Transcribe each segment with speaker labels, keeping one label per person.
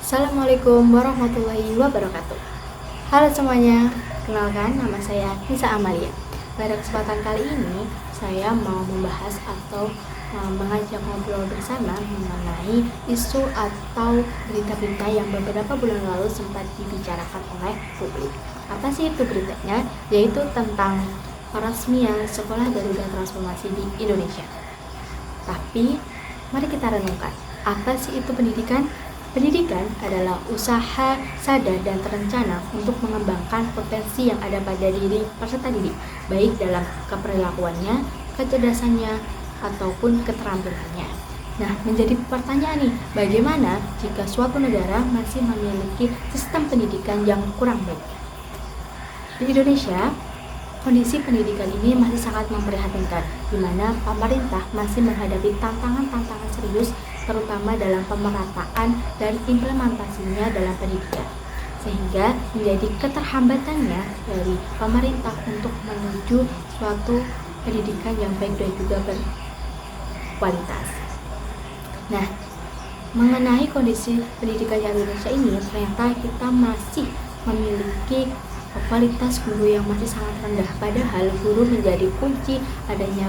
Speaker 1: Assalamualaikum warahmatullahi wabarakatuh. Halo semuanya, kenalkan nama saya Nisa Amalia. Pada kesempatan kali ini, saya mau membahas atau mengajak ngobrol bersama mengenai isu atau berita-berita yang beberapa bulan lalu sempat dibicarakan oleh publik. Apa sih itu beritanya? Yaitu tentang peresmian Sekolah Garuda Transformasi di Indonesia. Tapi, mari kita renungkan, apa sih itu pendidikan? Pendidikan adalah usaha sadar dan terencana untuk mengembangkan potensi yang ada pada diri peserta didik, baik dalam keperilakuannya, kecerdasannya, ataupun keterampilannya. Nah, menjadi pertanyaan nih, bagaimana jika suatu negara masih memiliki sistem pendidikan yang kurang baik? Di Indonesia, kondisi pendidikan ini masih sangat memprihatinkan, di mana pemerintah masih menghadapi tantangan-tantangan serius, terutama dalam pemerataan dan implementasinya dalam pendidikan, sehingga menjadi keterhambatannya dari pemerintah untuk menuju suatu pendidikan yang baik dan juga berkualitas. Nah, mengenai kondisi pendidikan di Indonesia ini, ternyata kita masih memiliki kualitas guru yang masih sangat rendah, padahal guru menjadi kunci adanya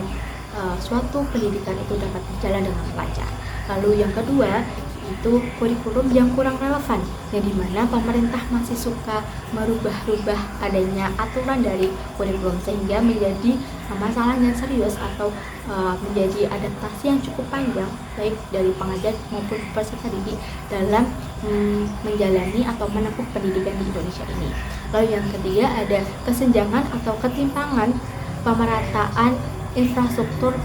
Speaker 1: suatu pendidikan itu dapat berjalan dengan lancar. Lalu yang kedua, itu kurikulum yang kurang relevan, yang dimana pemerintah masih suka merubah-rubah adanya aturan dari kurikulum, sehingga menjadi masalah yang serius atau menjadi adaptasi yang cukup panjang, baik dari pengajar maupun peserta didik dalam menjalani atau menempuh pendidikan di Indonesia ini. Lalu yang ketiga, ada kesenjangan atau ketimpangan pemerataan infrastruktur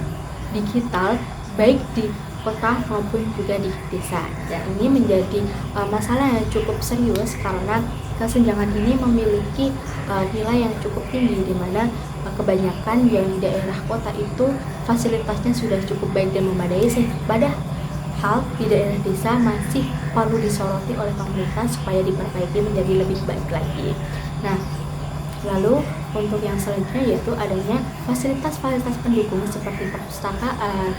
Speaker 1: digital baik di kota maupun juga di desa. Dan ini menjadi masalah yang cukup serius karena kesenjangan ini memiliki nilai yang cukup tinggi, di mana kebanyakan yang di daerah kota itu fasilitasnya sudah cukup baik dan memadai, padahal di daerah desa masih perlu disoroti oleh pemerintah supaya diperbaiki menjadi lebih baik lagi. Nah, lalu untuk yang selanjutnya yaitu adanya fasilitas-fasilitas pendukung seperti perpustakaan,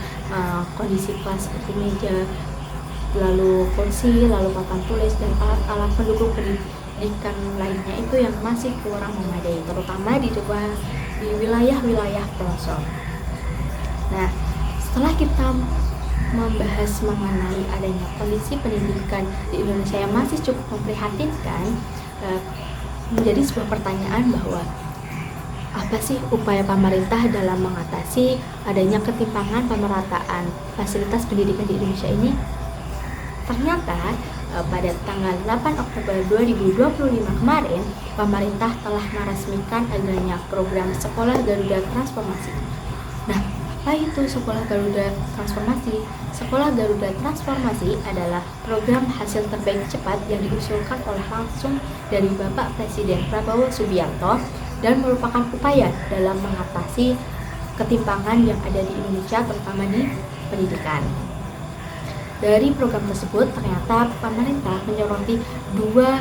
Speaker 1: kondisi kelas seperti meja, lalu kursi, lalu papan tulis, dan alat-alat pendukung pendidikan lainnya itu yang masih kurang memadai, terutama di wilayah-wilayah pelosok. Nah, setelah kita membahas mengenai adanya kondisi pendidikan di Indonesia yang masih cukup memprihatinkan, menjadi sebuah pertanyaan bahwa apa sih upaya pemerintah dalam mengatasi adanya ketimpangan pemerataan fasilitas pendidikan di Indonesia ini? Ternyata pada tanggal 8 Oktober 2025 kemarin, pemerintah telah meresmikan adanya program Sekolah Garuda Transformasi. Nah, apa itu Sekolah Garuda Transformasi? Sekolah Garuda Transformasi adalah program hasil terbaik cepat yang diusulkan oleh langsung dari Bapak Presiden Prabowo Subianto dan merupakan upaya dalam mengatasi ketimpangan yang ada di Indonesia, terutama di pendidikan. Dari program tersebut, ternyata pemerintah menyoroti dua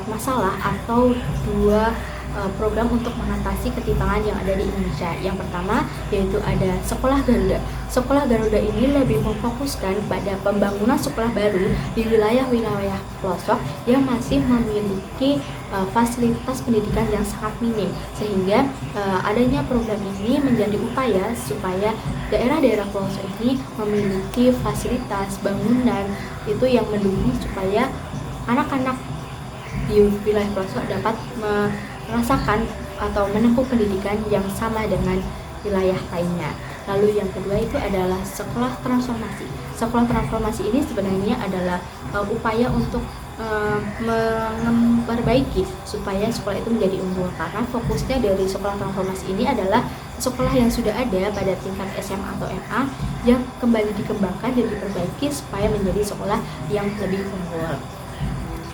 Speaker 1: masalah atau dua program untuk mengatasi ketimpangan yang ada di Indonesia. Yang pertama yaitu ada Sekolah Garuda. Sekolah Garuda ini lebih memfokuskan pada pembangunan sekolah baru di wilayah-wilayah pelosok yang masih memiliki fasilitas pendidikan yang sangat minim, sehingga adanya program ini menjadi upaya supaya daerah-daerah pelosok ini memiliki fasilitas bangunan itu yang mendukung supaya anak-anak di wilayah pelosok dapat merasakan atau menempuh pendidikan yang sama dengan wilayah lainnya. Lalu yang kedua itu adalah sekolah transformasi. Sekolah transformasi ini sebenarnya adalah upaya untuk memperbaiki supaya sekolah itu menjadi unggul, karena fokusnya dari sekolah transformasi ini adalah sekolah yang sudah ada pada tingkat SMA atau MA yang kembali dikembangkan dan diperbaiki supaya menjadi sekolah yang lebih unggul.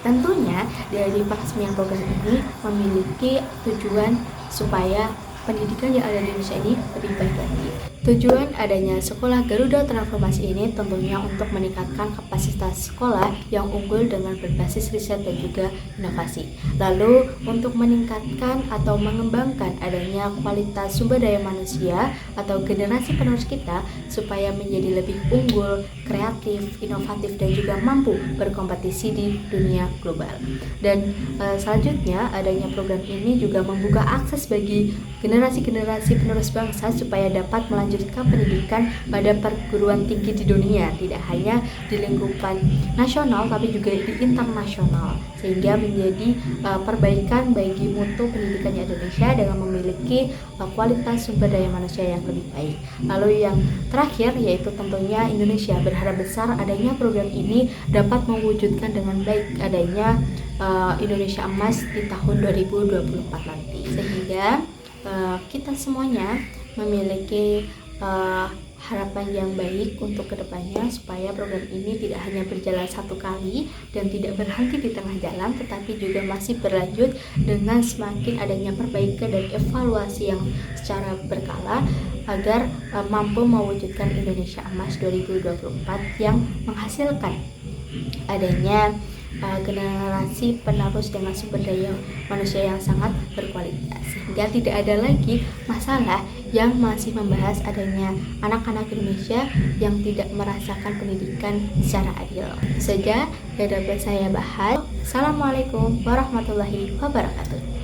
Speaker 1: Tentunya dari peresmian program ini memiliki tujuan supaya pendidikan yang ada di Indonesia ini lebih baik lagi. Tujuan adanya Sekolah Garuda Transformasi ini tentunya untuk meningkatkan kapasitas sekolah yang unggul dengan berbasis riset dan juga inovasi. Lalu untuk meningkatkan atau mengembangkan adanya kualitas sumber daya manusia atau generasi penerus kita supaya menjadi lebih unggul, kreatif, inovatif dan juga mampu berkompetisi di dunia global. Dan selanjutnya adanya program ini juga membuka akses bagi generasi-generasi penerus bangsa supaya dapat melanjutkan pendidikan pada perguruan tinggi di dunia, tidak hanya di lingkupan nasional tapi juga di internasional, sehingga menjadi perbaikan bagi mutu pendidikan Indonesia dengan memiliki kualitas sumber daya manusia yang lebih baik. Lalu yang terakhir yaitu tentunya Indonesia berharap besar adanya program ini dapat mewujudkan dengan baik adanya Indonesia Emas di tahun 2024 nanti, sehingga kita semuanya memiliki harapan yang baik untuk kedepannya supaya program ini tidak hanya berjalan satu kali dan tidak berhenti di tengah jalan, tetapi juga masih berlanjut dengan semakin adanya perbaikan dan evaluasi yang secara berkala agar mampu mewujudkan Indonesia Emas 2024 yang menghasilkan adanya generasi penerus dengan sumber daya manusia yang sangat berkualitas, sehingga tidak ada lagi masalah yang masih membahas adanya anak-anak Indonesia yang tidak merasakan pendidikan secara adil. Itu saja yang dapat saya bahas. Assalamualaikum warahmatullahi wabarakatuh.